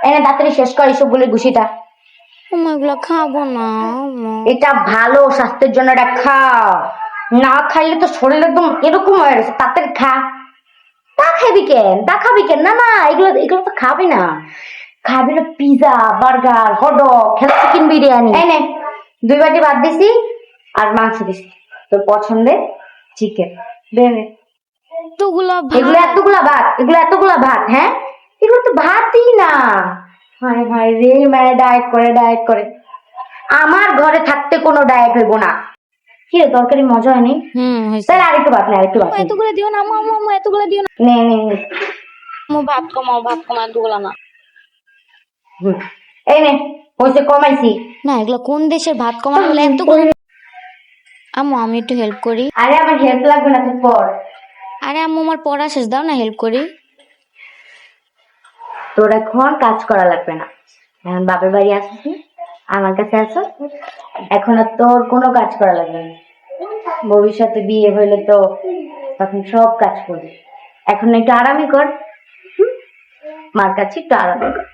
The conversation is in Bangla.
এনে তাড়াতাড়ি শেষ কর এসবগুলো গুছিটা। এগুলো খাবো না। এটা ভালো স্বাস্থ্যের জন্য, এটা খাও। না খাইলে তো শরীর একদম এরকম হয়ে গেছে। তাড়াতাড়ি খা। তা খাবি কেন, তা খাবি কেন? না না, এগুলো এগুলো তো খাবি না। খাবি না pizza, burger, hot dog, chicken biryani. এনে 2 বাটি ভাত দিছি আর মাংস দিছি তোর পছন্দের চিকেন। এগুলো এতগুলা ভাত, এগুলো এতগুলা ভাত, হ্যাঁ এগুলো তো ভাতই না। হায় হায় রে, মায়ের ডায়েট করে, ডায়েট করে। আমার ঘরে থাকতে কোনো ডায়েট হইব না। কি রে, তরকারি মজা হয়নি? তাহলে আরেকটু ভাত নে, আরেকটু ভাত নে। এতগুলো দিও না আম্মা, এতগুলো দিও না। নে নে নে। ভাত কমাও, এতগুলো না। এই নে, হইছে, কমাইছি। না এগুলো কোন দেশের ভাত কমানো হলে এতগুলো? আম্মু আমি একটু হেল্প করি। আরে আমার হেল্প লাগবে না, তুই পড়। আরে আম্মু আমার পড়া শেষ, দাও না হেল্প করি। তোর এখন কাজ করা লাগবে না, এখন বাপের বাড়ি আসছিস, আমার কাছে আসো, এখন আর তোর কোনো কাজ করা লাগবে না। ভবিষ্যতে বিয়ে হইলে তো তখন সব কাজ করবি। এখন একটু আরামই কর, মার কাছে একটু আরামই কর।